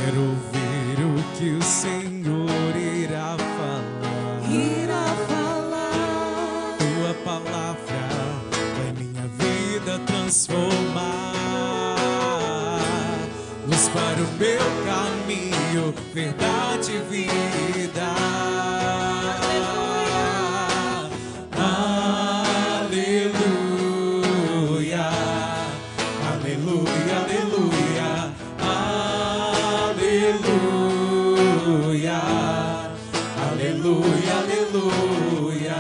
quero ouvir o que o Senhor irá falar. Tua palavra vai minha vida transformar. Luz para o meu caminho, verdade e vida. Aleluia, aleluia, aleluia, aleluia, aleluia, aleluia.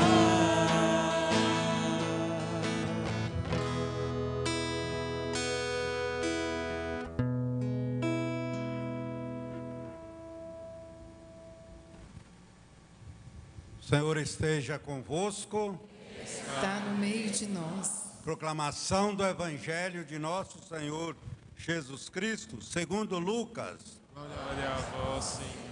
O Senhor esteja convosco. Está no meio de nós. Proclamação do Evangelho de nosso Senhor Jesus Cristo, segundo Lucas. Glória a vós, Senhor.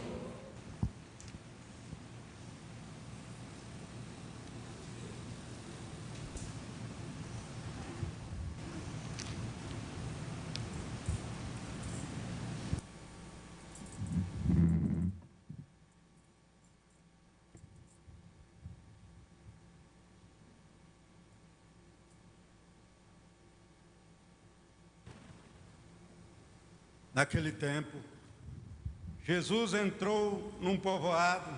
Naquele tempo, Jesus entrou num povoado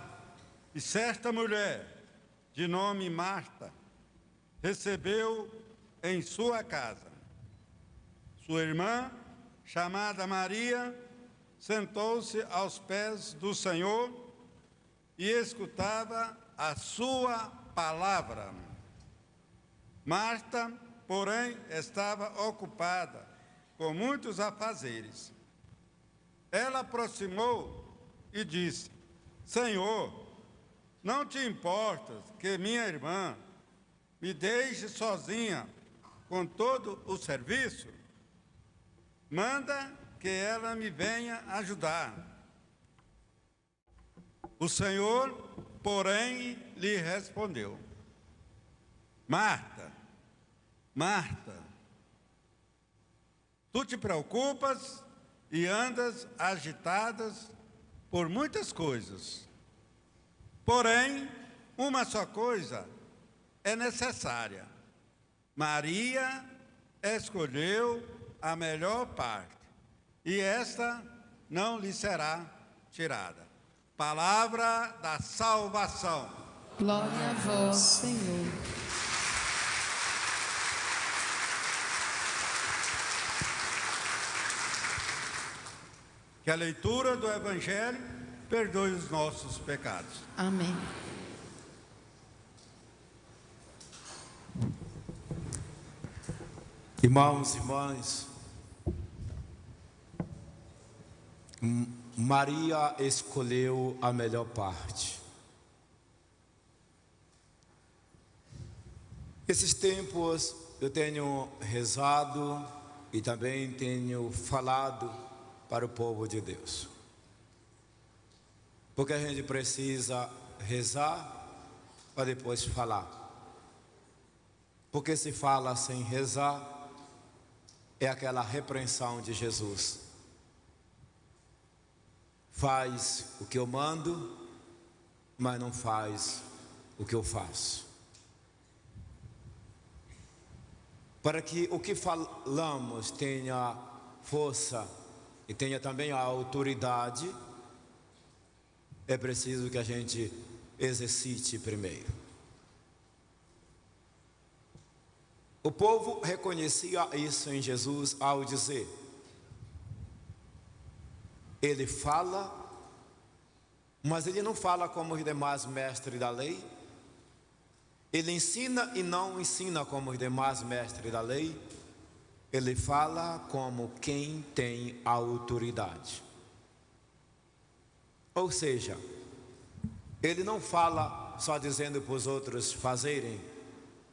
e certa mulher, de nome Marta, recebeu em sua casa. Sua irmã, chamada Maria, sentou-se aos pés do Senhor e escutava a sua palavra. Marta, porém, estava ocupada com muitos afazeres. Ela aproximou e disse: Senhor, não te importas que minha irmã me deixe sozinha com todo o serviço? Manda que ela me venha ajudar. O Senhor, porém, lhe respondeu: Marta, Marta, tu te preocupas e andas agitadas por muitas coisas. Porém, uma só coisa é necessária. Maria escolheu a melhor parte, e esta não lhe será tirada. Palavra da salvação. Glória a vós, Senhor. Que a leitura do Evangelho perdoe os nossos pecados. Amém. Irmãos e irmãs, Maria escolheu a melhor parte. Esses tempos eu tenho rezado e também tenho falado para o povo de Deus, porque a gente precisa rezar para depois falar, porque se fala sem rezar é aquela repreensão de Jesus: faz o que eu mando, mas não faz o que eu faço. Para que o que falamos tenha força e tenha também a autoridade, é preciso que a gente exercite primeiro. O povo reconhecia isso em Jesus ao dizer: ele fala, mas ele não fala como os demais mestres da lei. Ele ensina e não ensina como os demais mestres da lei. Ele fala como quem tem autoridade. Ou seja, ele não fala só dizendo para os outros fazerem,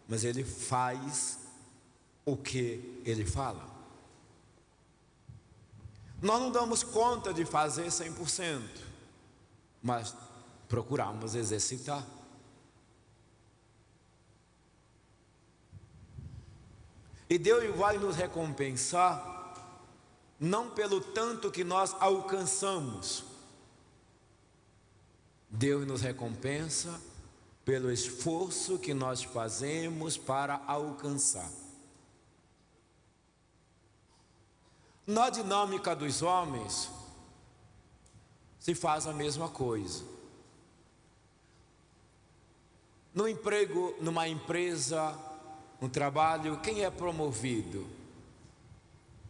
mas ele faz o que ele fala. Nós não damos conta de fazer 100%, mas procuramos exercitar. E Deus vai nos recompensar não pelo tanto que nós alcançamos. Deus nos recompensa pelo esforço que nós fazemos para alcançar. Na dinâmica dos homens, se faz a mesma coisa. No emprego, numa empresa, no trabalho, quem é promovido?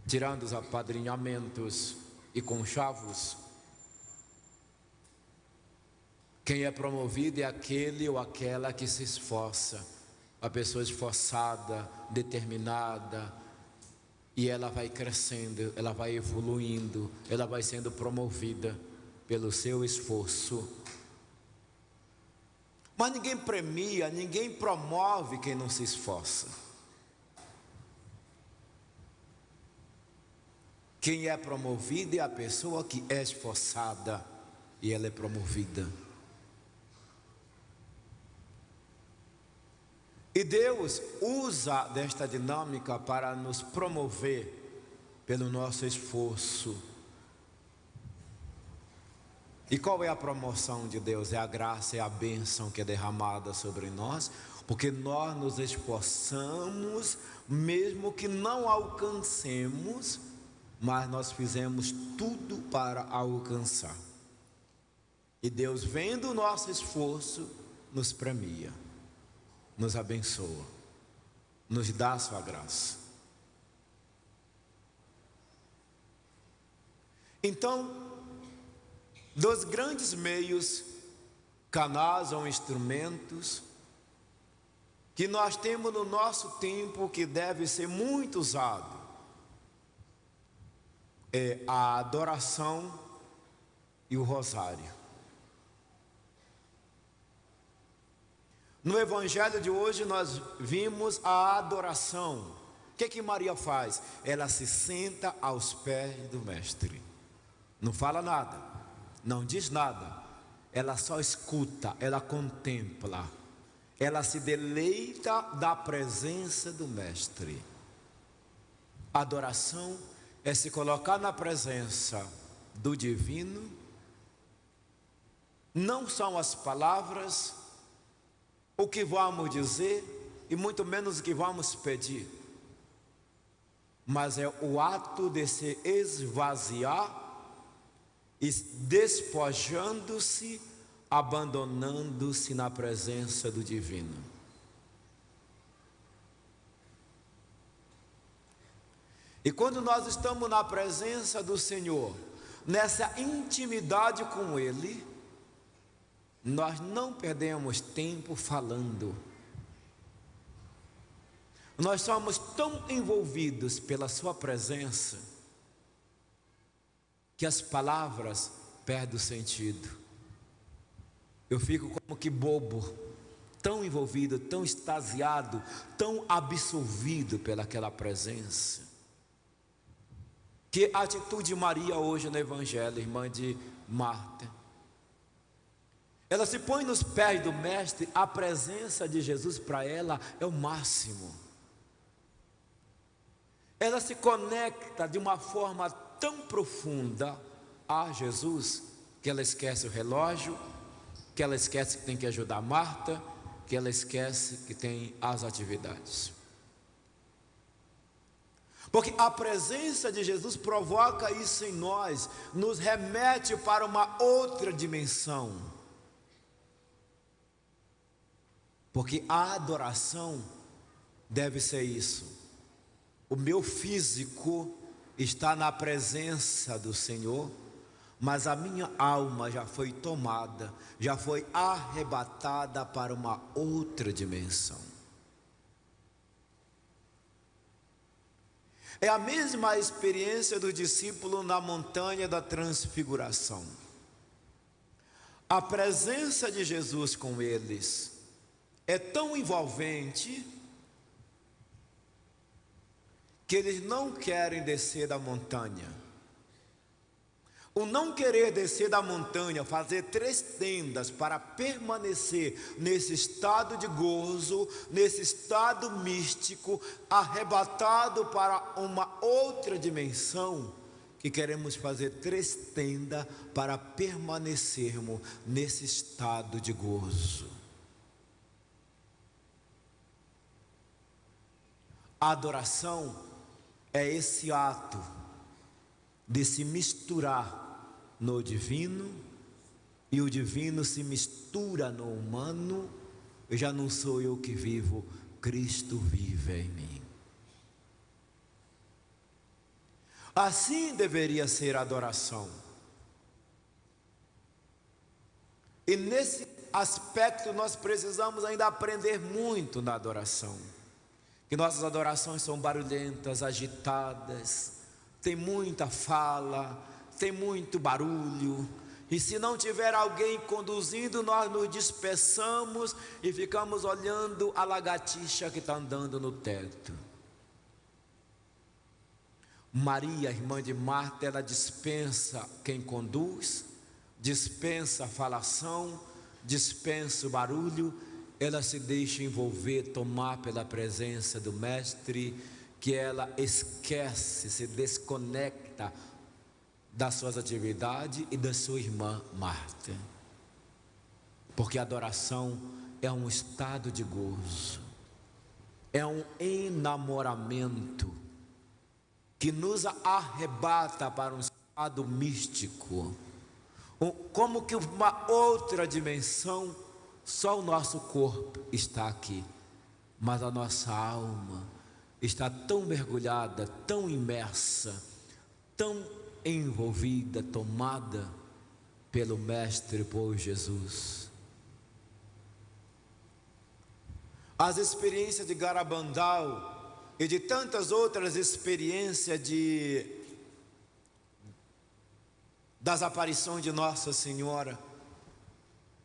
Tirando os apadrinhamentos e conchavos, quem é promovido é aquele ou aquela que se esforça, a pessoa esforçada, determinada, e ela vai crescendo, ela vai evoluindo, ela vai sendo promovida pelo seu esforço. Mas ninguém premia, ninguém promove quem não se esforça. Quem é promovido é a pessoa que é esforçada e ela é promovida. E Deus usa desta dinâmica para nos promover pelo nosso esforço. E qual é a promoção de Deus? É a graça, é a bênção que é derramada sobre nós, porque nós nos esforçamos, mesmo que não alcancemos, mas nós fizemos tudo para alcançar. E Deus, vendo o nosso esforço, nos premia, nos abençoa, nos dá a sua graça. Então, dos grandes meios, canais ou instrumentos que nós temos no nosso tempo, que deve ser muito usado, é a adoração e o rosário. No evangelho de hoje nós vimos a adoração. O que Maria faz? Ela se senta aos pés do mestre. Não fala nada, não diz nada. Ela só escuta, ela contempla. Ela se deleita da presença do mestre. Adoração é se colocar na presença do divino. Não são as palavras, o que vamos dizer, e muito menos o que vamos pedir, mas é o ato de se esvaziar, e despojando-se, abandonando-se na presença do divino. E quando nós estamos na presença do Senhor, nessa intimidade com Ele, nós não perdemos tempo falando. Nós somos tão envolvidos pela sua presença que as palavras perdem o sentido. Eu fico como que bobo, tão envolvido, tão extasiado, tão absorvido pelaquela presença. Que atitude de Maria hoje no Evangelho, irmã de Marta. Ela se põe nos pés do mestre, a presença de Jesus para ela é o máximo. Ela se conecta de uma forma tão profunda a Jesus, que ela esquece o relógio, que ela esquece que tem que ajudar Marta, que ela esquece que tem as atividades. Porque a presença de Jesus provoca isso em nós, nos remete para uma outra dimensão. Porque a adoração deve ser isso. O meu físico está na presença do Senhor, mas a minha alma já foi tomada, já foi arrebatada para uma outra dimensão. É a mesma experiência do discípulo na montanha da transfiguração. A presença de Jesus com eles é tão envolvente que eles não querem descer da montanha. O não querer descer da montanha, fazer 3 tendas para permanecer nesse estado de gozo, nesse estado místico, arrebatado para uma outra dimensão, e queremos fazer 3 tendas para permanecermos nesse estado de gozo. A adoração é esse ato de se misturar no divino, e o divino se mistura no humano, e já não sou eu que vivo, Cristo vive em mim. Assim deveria ser a adoração. E nesse aspecto nós precisamos ainda aprender muito na adoração. Que nossas adorações são barulhentas, agitadas, tem muita fala, tem muito barulho. E se não tiver alguém conduzindo, nós nos dispersamos e ficamos olhando a lagartixa que está andando no teto. Maria, irmã de Marta, ela dispensa quem conduz, dispensa a falação, dispensa o barulho, ela se deixa envolver, tomar pela presença do Mestre, que ela esquece, se desconecta das suas atividades e da sua irmã Marta. Porque a adoração é um estado de gozo, é um enamoramento que nos arrebata para um estado místico, como que uma outra dimensão. Só o nosso corpo está aqui, mas a nossa alma está tão mergulhada, tão imersa, tão envolvida, tomada pelo Mestre, por Jesus. As experiências de Garabandal e de tantas outras experiências das aparições de Nossa Senhora,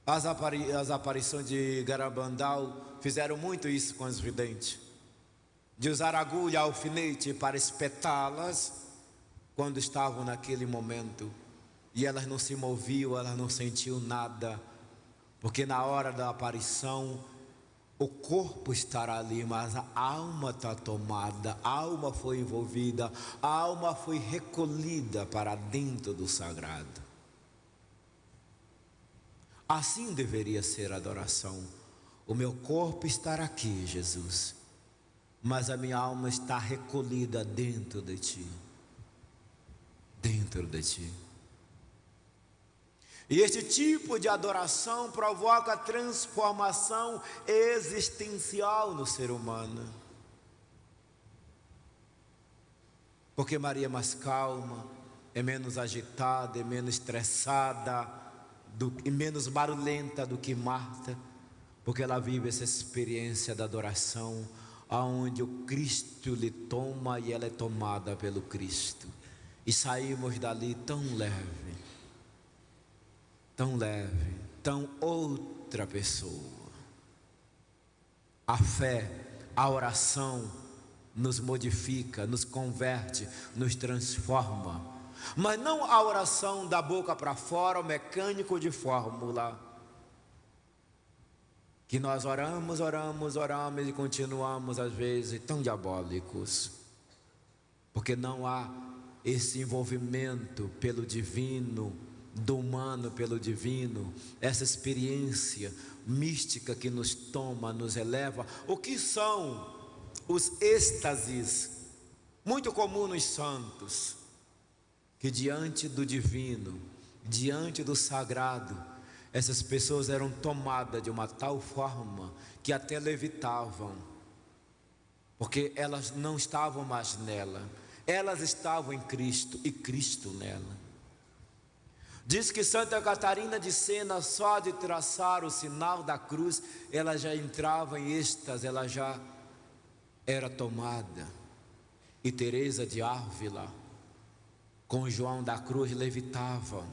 as aparições de Garabandal fizeram muito isso com os videntes, de usar agulha, alfinete para espetá-las quando estavam naquele momento, e elas não se moviam, elas não sentiam nada, porque na hora da aparição o corpo estará ali, mas a alma está tomada, a alma foi envolvida, a alma foi recolhida para dentro do sagrado. Assim deveria ser a adoração. O meu corpo está aqui, Jesus, mas a minha alma está recolhida dentro de Ti. Dentro de Ti. E este tipo de adoração provoca transformação existencial no ser humano. Porque Maria é mais calma, é menos agitada, é menos estressada, e menos barulhenta do que Marta, porque ela vive essa experiência da adoração, aonde o Cristo lhe toma e ela é tomada pelo Cristo, e saímos dali tão leve, tão outra pessoa. A fé, a oração nos modifica, nos converte, nos transforma. Mas não a oração da boca para fora, o mecânico de fórmula, que nós oramos e continuamos às vezes tão diabólicos, porque não há esse envolvimento pelo divino, do humano pelo divino, essa experiência mística que nos toma, nos eleva. O que são os êxtases, muito comum nos santos, que diante do divino, diante do sagrado, essas pessoas eram tomadas de uma tal forma que até levitavam, porque elas não estavam mais nela, elas estavam em Cristo e Cristo nela. Diz que Santa Catarina de Sena, só de traçar o sinal da cruz, ela já entrava em êxtase, ela já era tomada. E Teresa de Ávila, com João da Cruz, levitavam,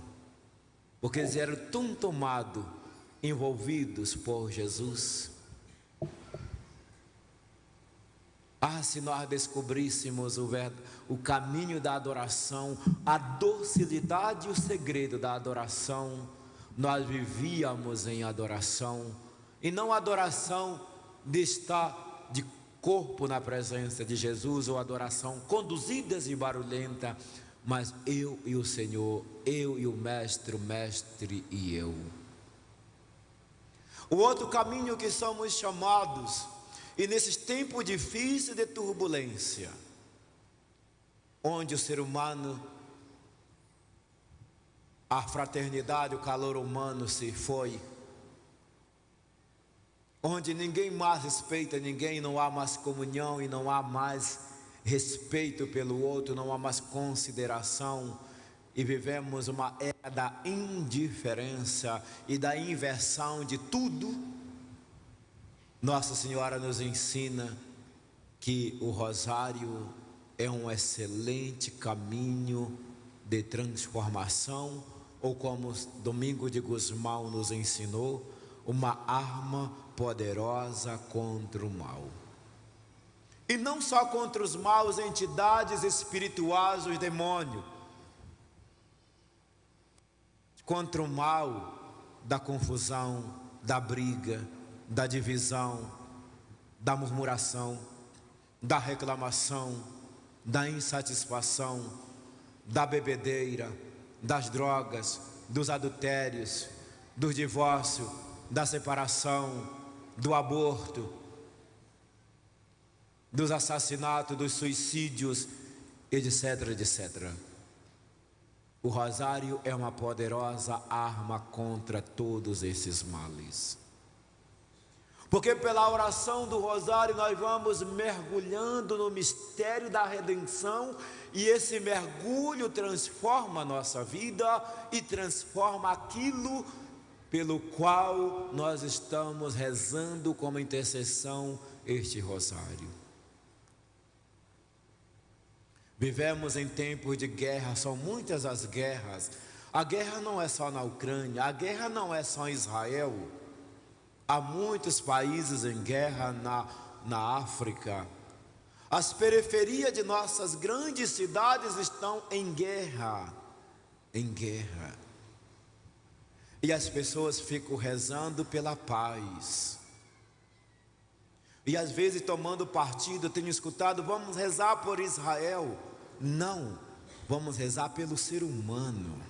porque eles eram tão tomados, envolvidos por Jesus. Se nós descobríssemos o caminho da adoração, a docilidade e o segredo da adoração, nós vivíamos em adoração, e não adoração de estar de corpo na presença de Jesus, ou adoração conduzida e barulhenta, mas eu e o Senhor, eu e o Mestre, o Mestre e eu. O outro caminho que somos chamados, e nesses tempos difíceis de turbulência, onde o ser humano, a fraternidade, o calor humano se foi, onde ninguém mais respeita ninguém, não há mais comunhão e não há mais respeito pelo outro, não há mais consideração, e vivemos uma era da indiferença e da inversão de tudo. Nossa Senhora nos ensina que o rosário é um excelente caminho de transformação, ou como Domingo de Gusmão nos ensinou, uma arma poderosa contra o mal. E não só contra os maus, entidades espirituais, os demônios, contra o mal da confusão, da briga, da divisão, da murmuração, da reclamação, da insatisfação, da bebedeira, das drogas, dos adultérios, do divórcio, da separação, do aborto, dos assassinatos, dos suicídios, etc, etc. O rosário é uma poderosa arma contra todos esses males. Porque pela oração do rosário nós vamos mergulhando no mistério da redenção, e esse mergulho transforma a nossa vida e transforma aquilo pelo qual nós estamos rezando como intercessão este rosário. Vivemos em tempos de guerra, são muitas as guerras. A guerra não é só na Ucrânia, a guerra não é só em Israel. Há muitos países em guerra na África. As periferias de nossas grandes cidades estão em guerra. Em guerra. E as pessoas ficam rezando pela paz. E às vezes tomando partido, eu tenho escutado, vamos rezar por Israel. Não, vamos rezar pelo ser humano.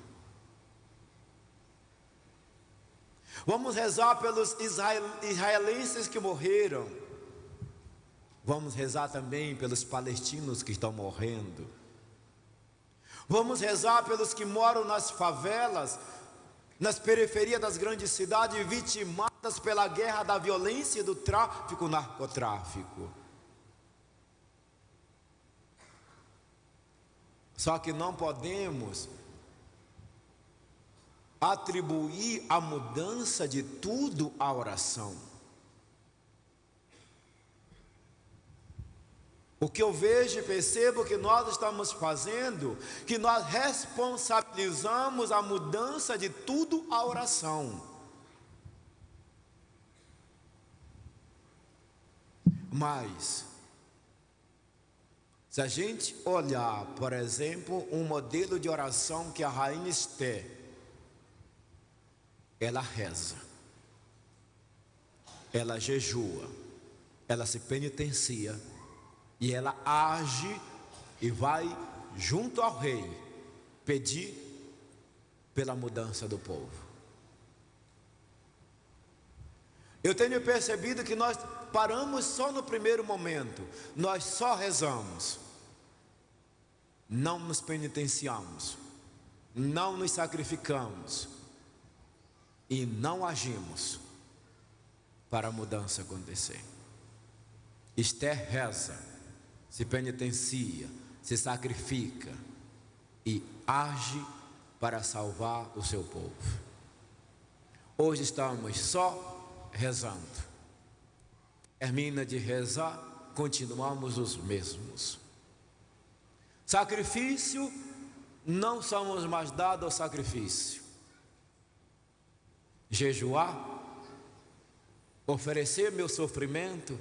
Vamos rezar pelos israelenses que morreram. Vamos rezar também pelos palestinos que estão morrendo. Vamos rezar pelos que moram nas favelas, nas periferias das grandes cidades, vitimadas pela guerra da violência e do tráfico, narcotráfico. Só que não podemos atribuir a mudança de tudo à oração. O que eu vejo e percebo que nós estamos fazendo, que nós responsabilizamos a mudança de tudo à oração. Mas, se a gente olhar, por exemplo, um modelo de oração que a Rainha Esther, ela reza, ela jejua, ela se penitencia, e ela age e vai junto ao rei pedir pela mudança do povo. Eu tenho percebido que nós paramos só no primeiro momento, nós só rezamos, não nos penitenciamos, não nos sacrificamos e não agimos para a mudança acontecer. Esther reza, se penitencia, se sacrifica e age para salvar o seu povo. Hoje estamos só rezando. Termina de rezar, continuamos os mesmos. Sacrifício, não somos mais dados ao sacrifício. Jejuar, oferecer meu sofrimento,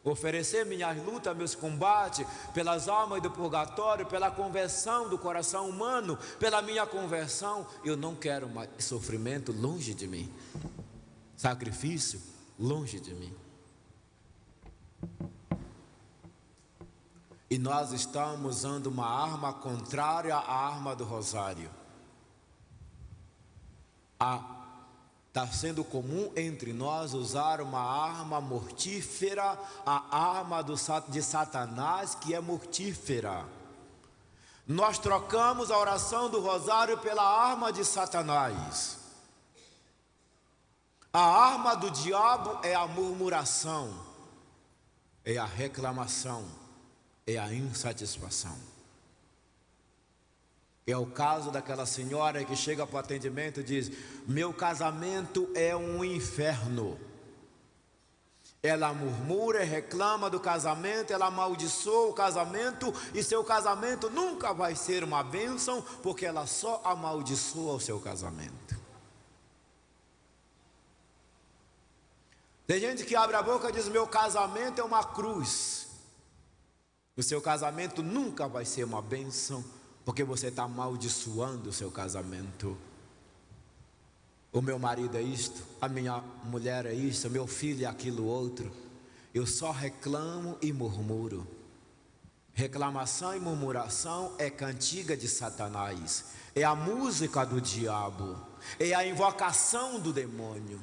oferecer minhas lutas, meus combates, pelas almas do purgatório, pela conversão do coração humano, pela minha conversão. Eu não quero mais sofrimento longe de mim, sacrifício longe de mim. E nós estamos usando uma arma contrária à arma do rosário. Está sendo comum entre nós usar uma arma mortífera, a arma de Satanás, que é mortífera. Nós trocamos a oração do rosário pela arma de Satanás. A arma do diabo é a murmuração, é a reclamação, é a insatisfação. É o caso daquela senhora que chega para o atendimento e diz: meu casamento é um inferno. Ela murmura e reclama do casamento, ela amaldiçoa o casamento, e seu casamento nunca vai ser uma bênção, porque ela só amaldiçoa o seu casamento. Tem gente que abre a boca e diz: meu casamento é uma cruz. O seu casamento nunca vai ser uma bênção, porque você está amaldiçoando o seu casamento. O meu marido é isto, a minha mulher é isto, meu filho é aquilo outro. Eu só reclamo e murmuro. Reclamação e murmuração é cantiga de Satanás, é a música do diabo, é a invocação do demônio.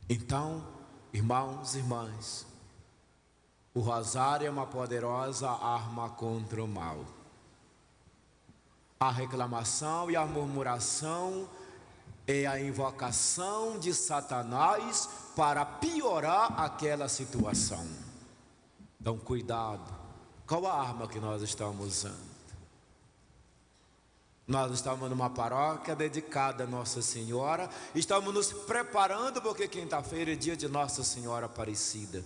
Então, irmãos e irmãs, o rosário é uma poderosa arma contra o mal. A reclamação e a murmuração é a invocação de Satanás para piorar aquela situação. Então, cuidado. Qual a arma que nós estamos usando? Nós estamos numa paróquia dedicada a Nossa Senhora. Estamos nos preparando porque quinta-feira é dia de Nossa Senhora Aparecida.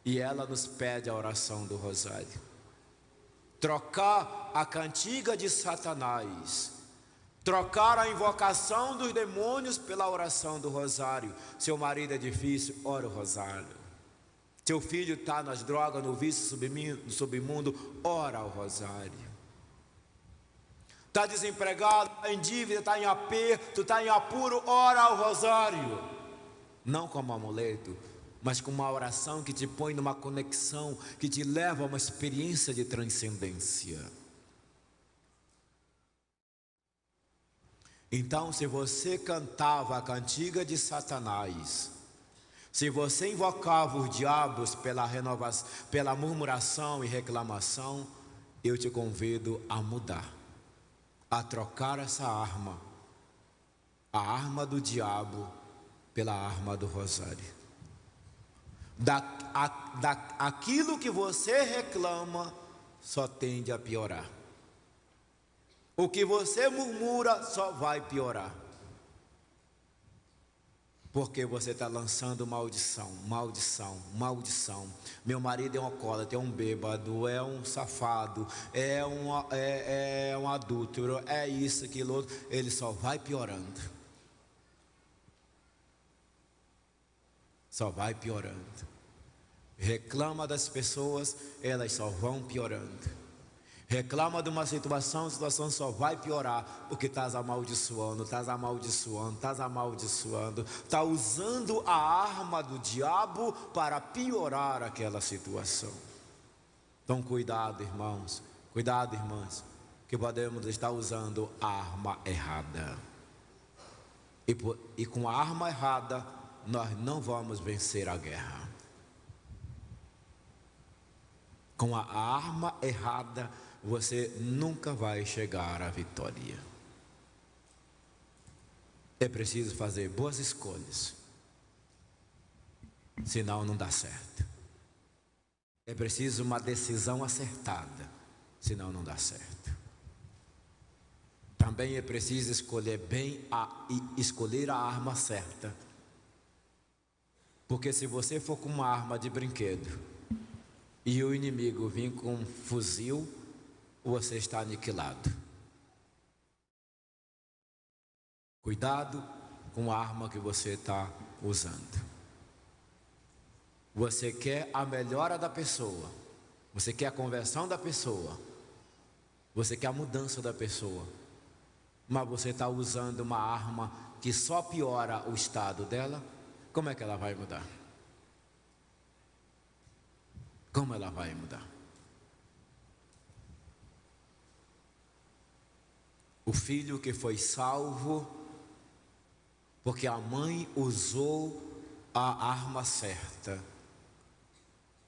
E ela nos pede a oração do rosário. Trocar a cantiga de Satanás, trocar a invocação dos demônios pela oração do rosário. Seu marido é difícil, ora o rosário. Seu filho está nas drogas, no vício submundo, ora o rosário. Está desempregado, está em dívida, está em aperto, está em apuro, ora o rosário. Não como amuleto, mas com uma oração que te põe numa conexão, que te leva a uma experiência de transcendência. Então, se você cantava a cantiga de Satanás, se você invocava os diabos pela murmuração e reclamação, eu te convido a mudar, a trocar essa arma, a arma do diabo pela arma do rosário. Aquilo que você reclama só tende a piorar. O que você murmura só vai piorar. Porque você está lançando maldição, maldição, maldição. Meu marido é um alcoólatra, é um bêbado, é um safado, é um adúltero, é isso, aquilo outro. Ele só vai piorando. Só vai piorando. Reclama das pessoas, elas só vão piorando. Reclama de uma situação, a situação só vai piorar, porque estás amaldiçoando, estás amaldiçoando, estás amaldiçoando, está usando a arma do diabo para piorar aquela situação. Então cuidado, irmãos, cuidado, irmãs, que podemos estar usando a arma errada. E com a arma errada, nós não vamos vencer a guerra. Com a arma errada, você nunca vai chegar à vitória. É preciso fazer boas escolhas, senão não dá certo. É preciso uma decisão acertada, senão não dá certo. Também é preciso escolher bem escolher a arma certa. Porque se você for com uma arma de brinquedo e o inimigo vir com um fuzil, você está aniquilado. Cuidado com a arma que você está usando. Você quer a melhora da pessoa, você quer a conversão da pessoa, você quer a mudança da pessoa, mas você está usando uma arma que só piora o estado dela. Como é que ela vai mudar? Como ela vai mudar? O filho que foi salvo porque a mãe usou a arma certa.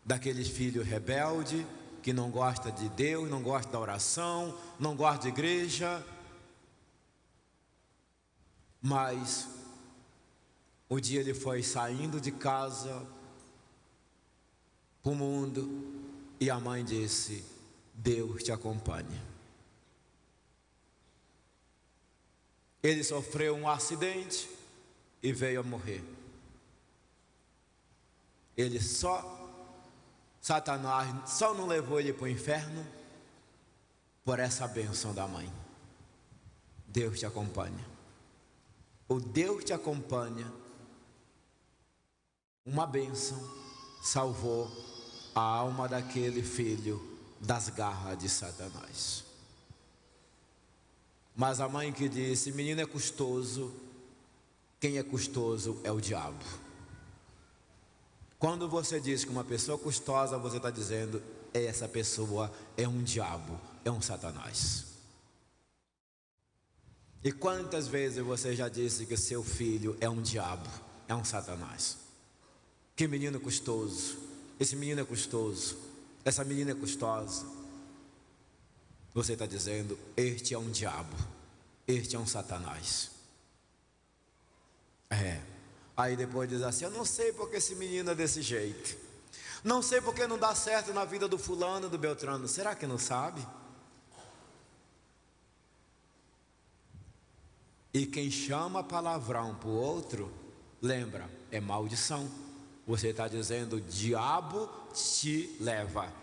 Daquele filho rebelde que não gosta de Deus, não gosta da oração, não gosta de igreja. Mas o dia ele foi saindo de casa para o mundo e a mãe disse: Deus te acompanhe. Ele sofreu um acidente e veio a morrer. Satanás só não levou ele para o inferno por essa bênção da mãe. Deus te acompanha. O Deus te acompanha, uma bênção, salvou a alma daquele filho das garras de Satanás. Mas a mãe que disse: menino é custoso, quem é custoso é o diabo. Quando você diz que uma pessoa custosa, você está dizendo: essa pessoa é um diabo, é um Satanás. E quantas vezes você já disse que seu filho é um diabo, é um Satanás? Que menino custoso, esse menino é custoso, essa menina é custosa. Você está dizendo: este é um diabo, este é um Satanás. Aí depois diz assim: eu não sei porque esse menino é desse jeito, não sei porque não dá certo na vida do fulano, do Beltrano. Será que não sabe? E quem chama palavrão para o outro, lembra, é maldição. Você está dizendo: diabo te leva.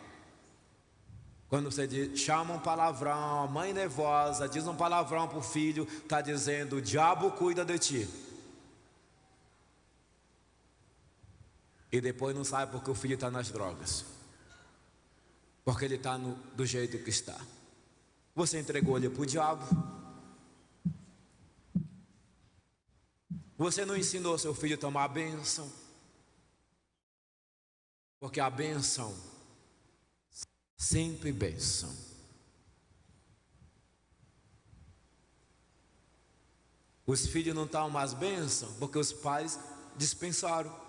Quando você chama um palavrão, a mãe nervosa diz um palavrão para o filho, está dizendo: o diabo cuida de ti. E depois não sabe porque o filho está nas drogas, porque ele está do jeito que está. Você entregou ele para o diabo. Você não ensinou seu filho a tomar a bênção, porque a bênção, sempre bênção. Os filhos não estão mais bênção porque os pais dispensaram.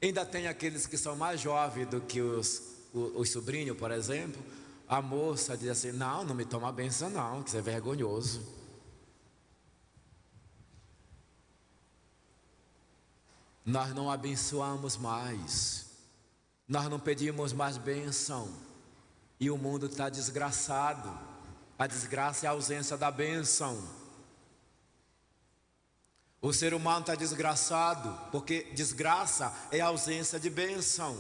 Ainda tem aqueles que são mais jovens do que os sobrinhos, por exemplo. A moça diz assim: não me toma a bênção não, que isso é vergonhoso. Nós não abençoamos mais, nós não pedimos mais bênção, e o mundo está desgraçado. A desgraça é a ausência da bênção. O ser humano está desgraçado, porque desgraça é a ausência de bênção.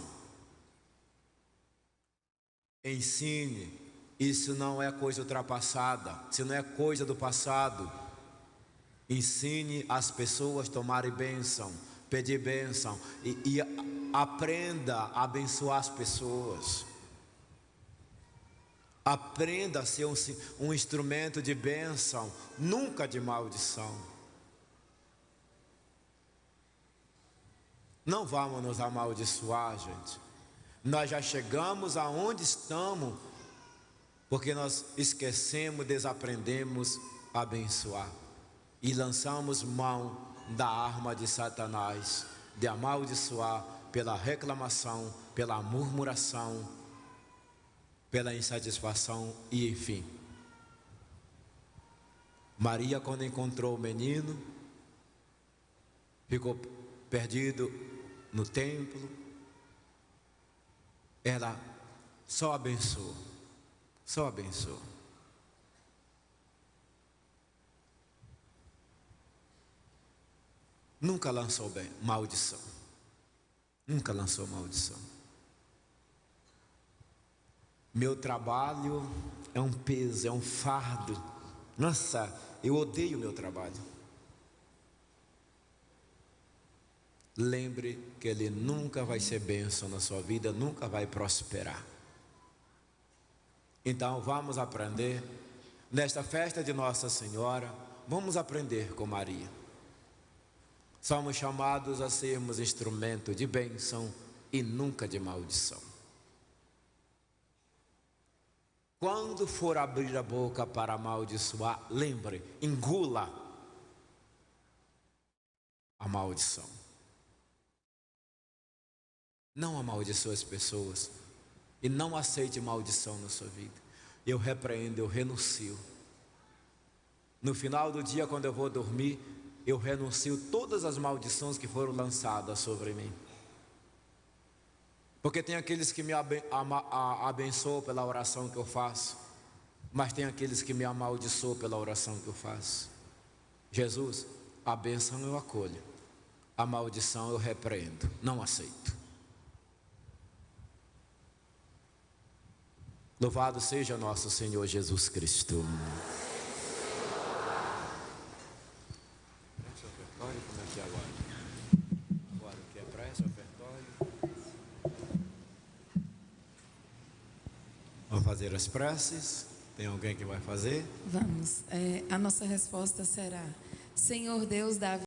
Ensine, isso não é coisa ultrapassada, isso não é coisa do passado. Ensine as pessoas a tomarem bênção, pedir bênção, e aprenda a abençoar as pessoas. Aprenda a ser um instrumento de bênção, nunca de maldição. Não vamos nos amaldiçoar, gente. Nós já chegamos aonde estamos porque nós esquecemos, desaprendemos a abençoar e lançamos mão da arma de Satanás, de amaldiçoar pela reclamação, pela murmuração, pela insatisfação e enfim. Maria, quando encontrou o menino, ficou perdido no templo. Ela só abençoou, só abençoou. Nunca lançou maldição, nunca lançou maldição. Meu trabalho é um peso, é um fardo. Nossa, eu odeio meu trabalho. Lembre que ele nunca vai ser bênção na sua vida, nunca vai prosperar. Então vamos aprender, nesta festa de Nossa Senhora, vamos aprender com Maria. Somos chamados a sermos instrumento de bênção e nunca de maldição. Quando for abrir a boca para amaldiçoar, lembre, engula a maldição. Não amaldiçoe as pessoas e não aceite maldição na sua vida. Eu repreendo, eu renuncio. No final do dia, quando eu vou dormir, eu renuncio todas as maldições que foram lançadas sobre mim. Porque tem aqueles que me abençoam pela oração que eu faço, mas tem aqueles que me amaldiçoam pela oração que eu faço. Jesus, a bênção eu acolho, a maldição eu repreendo, não aceito. Louvado seja nosso Senhor Jesus Cristo. Como é que é agora? Agora o que é prece, ofertório? Vamos fazer as preces. Tem alguém que vai fazer? Vamos. A nossa resposta será: Senhor Deus da